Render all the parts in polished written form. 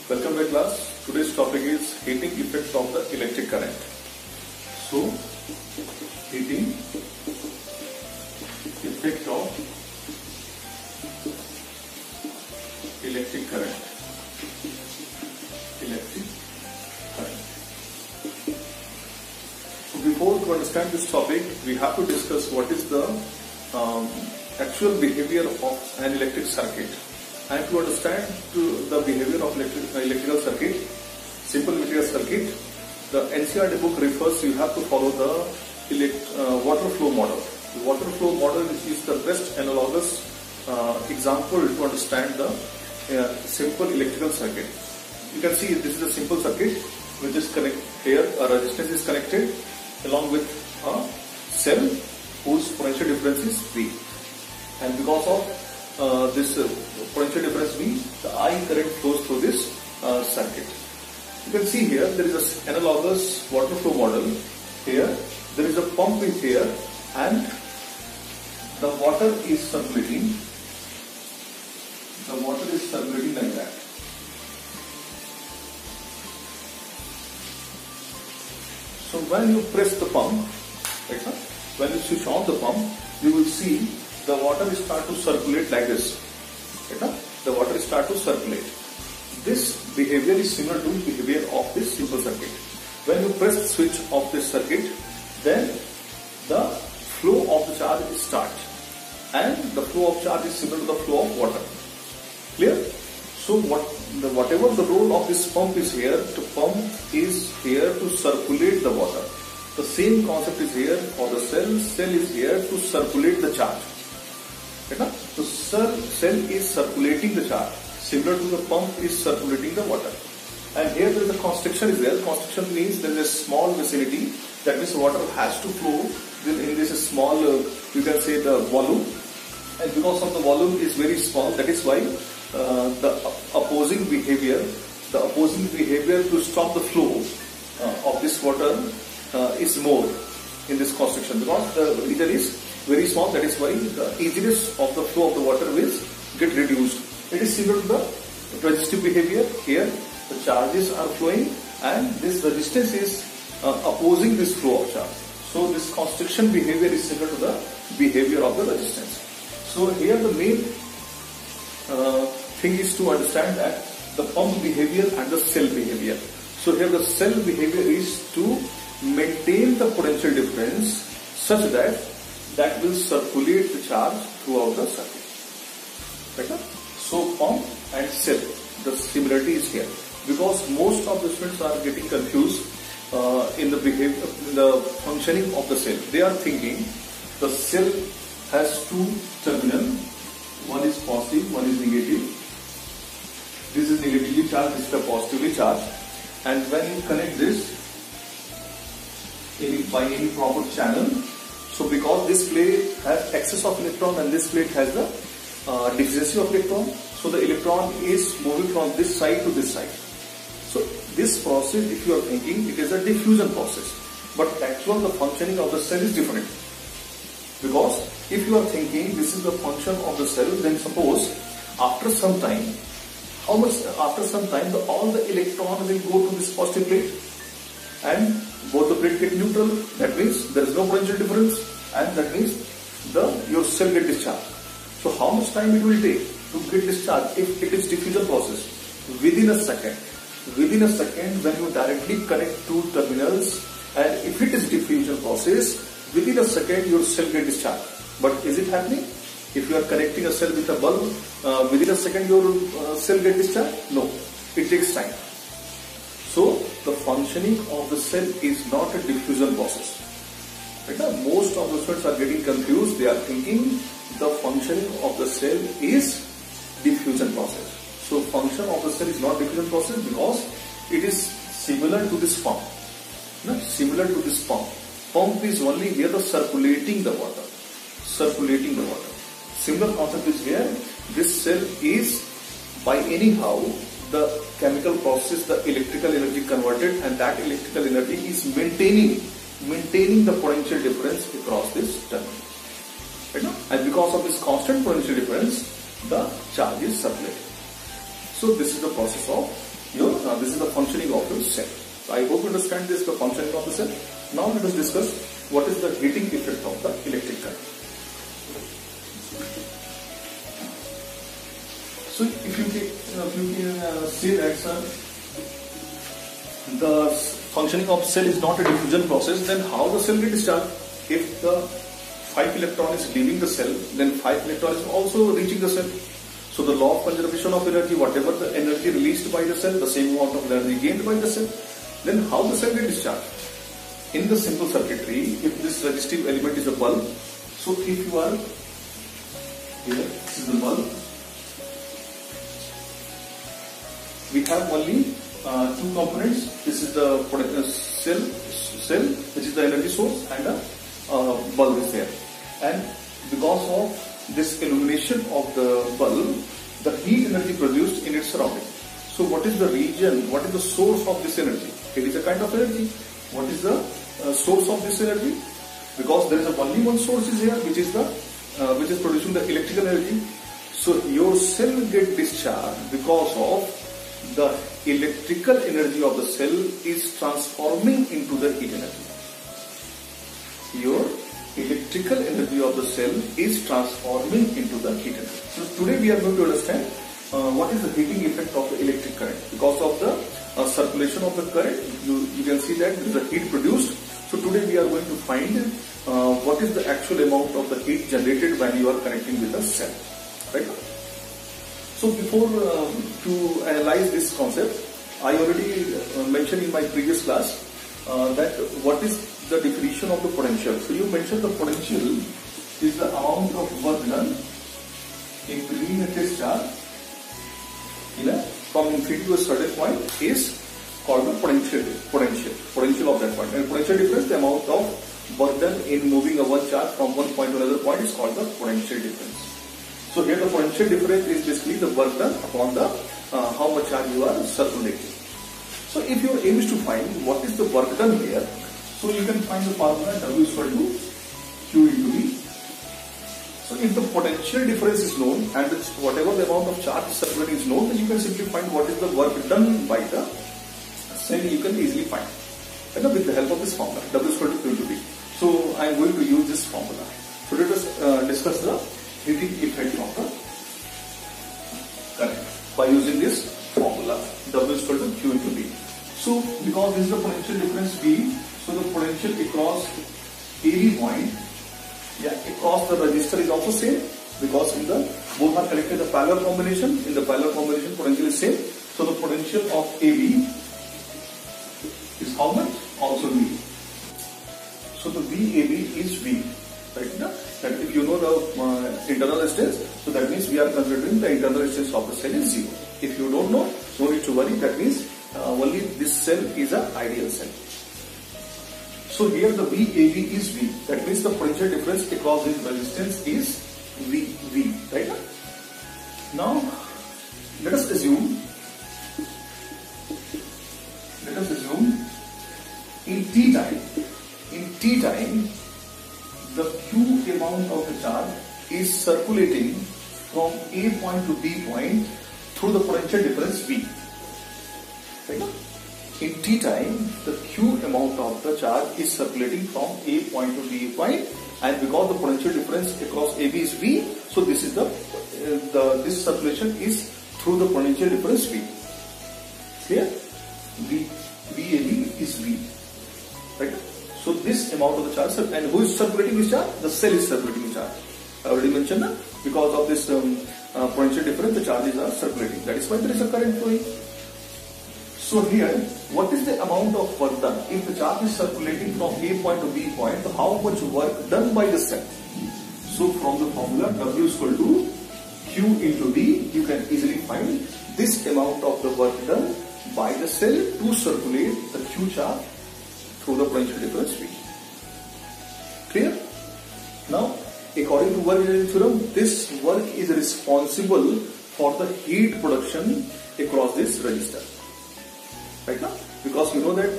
Welcome back class. Today's topic is heating effect of the electric current. So, heating effect of electric current. So before to understand this topic, we have to discuss what is the actual behavior of an electric circuit. And to understand the behavior of electrical circuit, simple electrical circuit, the NCERT book refers you have to follow the water flow model. The water flow model is the best analogous example to understand the simple electrical circuit. You can see this is a simple circuit which is connected here. A resistance is connected along with a cell whose potential difference is V. And because of this potential difference V, the I current flows through this circuit. You can see here there is an analogous water flow model. Here there is a pump is here and the water is circulating. The water is circulating like that. So when you press the pump, right, when you switch on the pump, you will see the water will start to circulate like this. Right? The water will start to circulate. This behavior is similar to behavior of this simple circuit. When you press the switch of this circuit, then the flow of the charge is start, and the flow of charge is similar to the flow of water. Clear? So whatever the role of this pump is here, the pump is here to circulate the water. The same concept is here for the cell. Cell is here to circulate the charge. Right? So cell is circulating the charge. Similar to the pump is circulating the water. And here there is a constriction is there. Constriction means there is a small vicinity. That means water has to flow in this small, you can say the volume. And because of the volume is very small, that is why the opposing behavior to stop the flow of this water is more in this constriction, because the region is very small. That is why the easiness of the flow of the water will get reduced. It is similar to the resistive behavior. Here the charges are flowing and this resistance is opposing this flow of charge. So this constriction behavior is similar to the behavior of the resistance. So here the main thing is to understand that the pump behavior and the cell behavior. So here the cell behavior is to maintain the potential difference such that will circulate the charge throughout the circuit. Right? So pump and cell, the similarity is here, because most of the students are getting confused in the behavior, in the functioning of the cell. They are thinking the cell has two terminals, one is positive, one is negative. This is negatively charged, this is positively charged. And when you connect this by any proper channel, so because this plate has excess of electron and this plate has the deficiency of electron, so the electron is moving from this side to this side. So this process, if you are thinking, it is a diffusion process, but actually the functioning of the cell is different. Because if you are thinking this is the function of the cell, then suppose after some time, all the electron will go to this positive plate and both the plate get neutral. That means there is no potential difference, and that means your cell get discharged. So how much time it will take to get discharged if it is diffusion process? Within a second. Within a second, when you directly connect two terminals, and if it is diffusion process, within a second your cell get discharged. But is it happening? If you are connecting a cell with a bulb, within a second your cell get discharged? No, it takes time. So the functioning of the cell is not a diffusion process. Right? Most of the students are getting confused. They are thinking the functioning of the cell is diffusion process. So function of the cell is not diffusion process because it is similar to this pump. Similar to this pump. Pump is only here the circulating the water. Circulating the water. Similar concept is here. This cell is by anyhow the chemical process, the electrical energy converted, and that electrical energy is maintaining the potential difference across this terminal. Right? And because of this constant potential difference, the charge is circulated. So this is the process of this is the functioning of your cell. So I hope you understand this, the functioning of the cell. Now let us discuss what is the heating effect of the electric current. So if you can say that, sir, the functioning of cell is not a diffusion process, then how the cell get discharged? If the 5 electron is leaving the cell, then 5 electron is also reaching the cell. So the law of conservation of energy, whatever the energy released by the cell, the same amount of energy gained by the cell. Then how the cell get discharged? In the simple circuitry, if this resistive element is a bulb, so if you are here, this is the bulb. We have only two components. This is the cell, which is the energy source, and a bulb is there. And because of this illumination of the bulb, the heat energy produced in its surrounding. So what is the region, what is the source of this energy? It is a kind of energy. What is the source of this energy? Because there is only one source is here, which is producing the electrical energy. So your cell get discharged because of the electrical energy of the cell is transforming into the heat energy. Your electrical energy of the cell is transforming into the heat energy. So today we are going to understand what is the heating effect of the electric current. Because of the circulation of the current, you can see that there is a heat produced. So today we are going to find what is the actual amount of the heat generated when you are connecting with the cell. Right? So before to analyze this concept, I already mentioned in my previous class that what is the definition of the potential. So you mentioned the potential is the amount of work done in between a test charge from infinity to a certain point is called the potential of that point. And potential difference, the amount of work done in moving a one charge from one point to another point, is called the potential difference. So here the potential difference is basically the work done upon the how much charge you are circulating. So if your aim is to find what is the work done here, so you can find the formula W is equal to Q into V. So if the potential difference is known and whatever the amount of charge circulating is known, then you can simply find what is the work done by the cell. You can easily find with the help of this formula W is equal to Q into V. So I am going to use this formula. So let us discuss the heating effect of the current by using this formula W is equal to Q into V. So because this is the potential difference V, so the potential across AB point, across the resistor is also same, because in the both are connected in the parallel combination. In the parallel combination, potential is same. So the potential of AB is how much? Also V. So the VAB is V. Right now, that if you know the internal resistance, so that means we are considering the internal resistance of the cell is 0. If you don't know, no need to worry. That means only this cell is an ideal cell. So here the VAB is V. That means the potential difference across this resistance is V. Right? Now let us assume in T time the Q amount of the charge is circulating from A point to B point through the potential difference V. Right? In T time, the Q amount of the charge is circulating from A point to B point, and because the potential difference across AB is V, so this is this circulation is through the potential difference V. Clear? VAB is V. Right? So this amount of the charge, and who is circulating this charge? The cell is circulating the charge. I already mentioned that because of this potential difference, the charges are circulating. That is why there is a current flowing. So here, what is the amount of work done? If the charge is circulating from A point to B point, so how much work done by the cell? So from the formula W is equal to Q into V, you can easily find this amount of the work done by the cell to circulate the Q charge through the potential difference V. Clear? Now, according to work energy theorem, this work is responsible for the heat production across this resistor. Right now, because you know that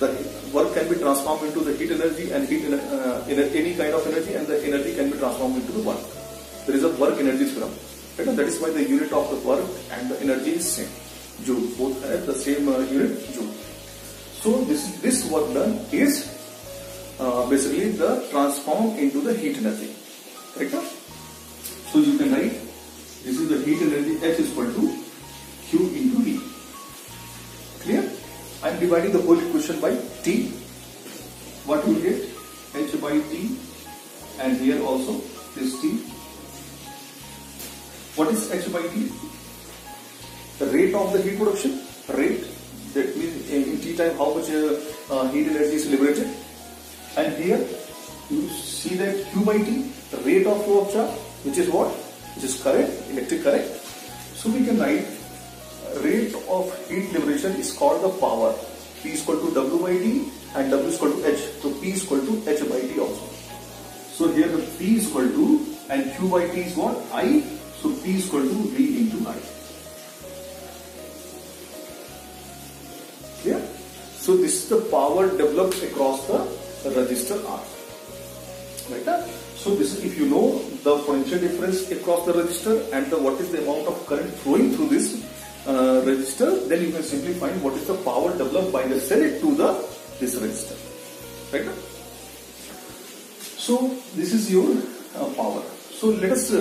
the work can be transformed into the heat energy and any kind of energy, and the energy can be transformed into the work. There is a work energy theorem. Right now, that is why the unit of the work and the energy is same. joule. Both have the same unit, joule. So this work done is basically the transform into the heat energy. Correct? So you can write this is the heat energy H is equal to Q into V. Clear? I am dividing the whole equation by T. What you will get? H by T, and here also this T. What is H by T? The rate of the heat production. Rate, that means in T time how much heat energy is liberated. And here you see that Q by T, the rate of flow of charge, which is what? Which is current, electric current. So we can write rate of heat liberation is called the power. P is equal to W by T and W is equal to H. So P is equal to H by T also. So here the P is equal to, and Q by T is what? I. So P is equal to V into I. Clear? So this is the power developed across the resistor R. Right? So this is, if you know the potential difference across the resistor and what is the amount of current flowing through this resistor, then you can simply find what is the power developed by the cell to this resistor. Right? So this is your power. So let us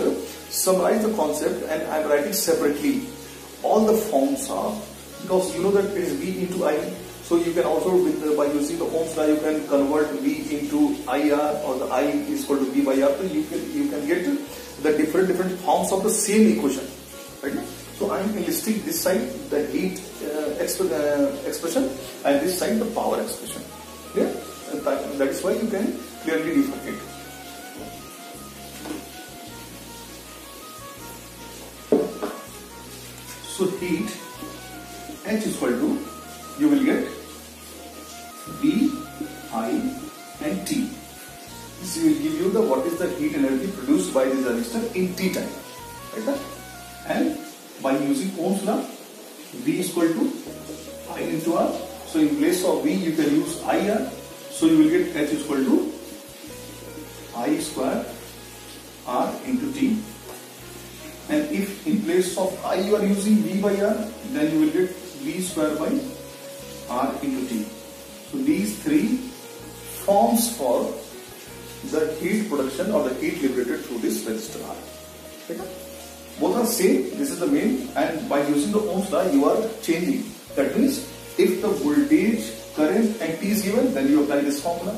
summarize the concept, and I am writing separately all the forms are, because you know that it is V into I. So you can also, by using the Ohm's law, you can convert V into IR, or the I is equal to V by R. So you can get the different forms of the same equation. Right? So I am listing this side the heat expression, and this side the power expression. Yeah? And that is why you can clearly differentiate. So heat H is equal to, you will get V, I and T. This will give you the what is the heat energy produced by this resistor in T time. Right? And by using Ohm's law, V is equal to I into R. So in place of V you can use IR. So you will get H is equal to I square R into T. And if in place of I you are using V by R, then you will get V square by R into T. So these three forms for the heat production or the heat liberated through this resistor R. Okay? Both are same, this is the main, and by using the Ohm's law you are changing. That means if the voltage, current and T is given, then you apply this formula.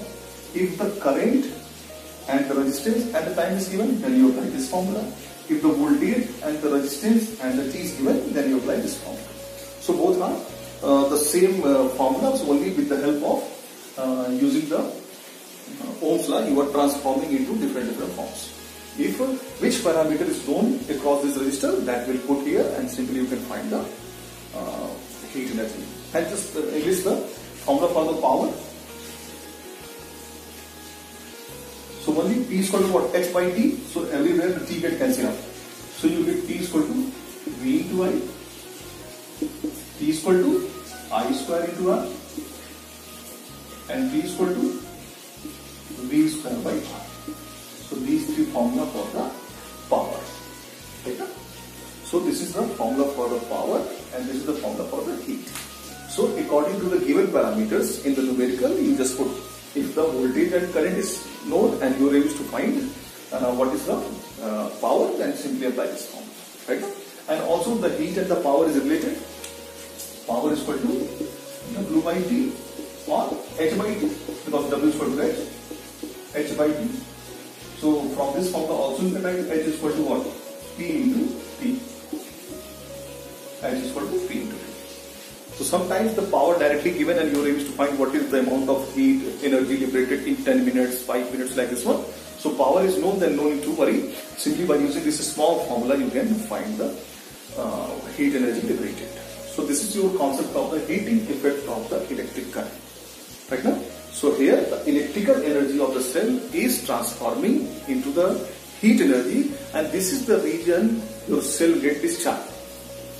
If the current and the resistance and the time is given, then you apply this formula. If the voltage and the resistance and the T is given, then you apply this formula. So both are the same formulas, only with the help of using the Ohm's law you are transforming into different forms. If which parameter is known across this resistor, that will put here, and simply you can find the heat energy. And just list the formula for the power. So only P is equal to what? H by T. So everywhere the T get cancelled out. So you get P is equal to V into I. T is equal to I square into R. And P is equal to V square by R. So these three formula for the power. Okay? So this is the formula for the power, and this is the formula for the heat. So according to the given parameters in the numerical, you just put, if the voltage and current is known and you are able to find what is the power, then simply apply this formula. Right? And also the heat and the power is related. Power is equal to W by T or H by T, because W is equal to H by T. So from this formula also you can write H is equal to what? P into T. H is equal to P into T. So sometimes the power directly given and you are able to find what is the amount of heat energy liberated in 10 minutes, 5 minutes, like this one. So power is known, then no need to worry. Simply by using this small formula you can find the heat energy liberated. So this is your concept of the heating effect of the electric current. Right now? So here the electrical energy of the cell is transforming into the heat energy, and this is the region your cell get discharged.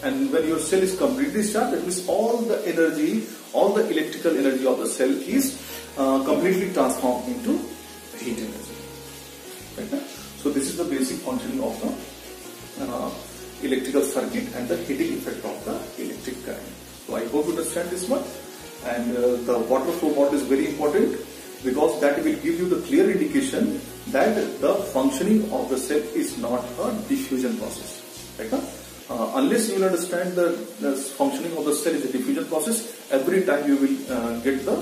And when your cell is completely discharged, that means all the energy, all the electrical energy of the cell is completely transformed into heat energy. Right? So this is the basic functioning of the electrical circuit and the heating effect of the electric current. hope you understand this one. And the water flow model is very important because that will give you the clear indication that the functioning of the cell is not a diffusion process. Right? Unless you will understand the functioning of the cell is a diffusion process, every time you will get the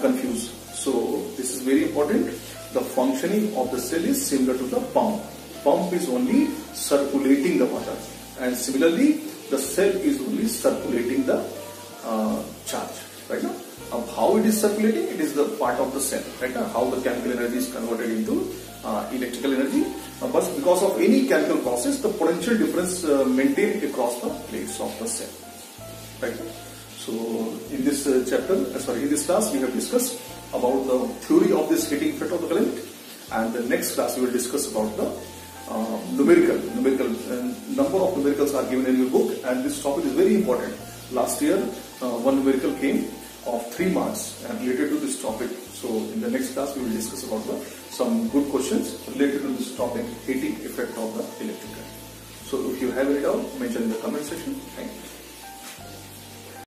confused. So this is very important. The functioning of the cell is similar to the pump. Pump is only circulating the water, and similarly the cell is only circulating the charge. Right now, how it is circulating, it is the part of the cell. Right now, how the chemical energy is converted into electrical energy. But because of any chemical process, the potential difference maintained across the plates of the cell. Right now. So in this in this class, we have discussed about the theory of this heating effect of the current, and the next class we will discuss about the numerical number of numericals are given in your book, and this topic is very important. Last year, one numerical came of 3 marks and related to this topic. So in the next class, we will discuss about some good questions related to this topic, heating effect of the electric current. So if you have any doubt, mention in the comment section. Thank you.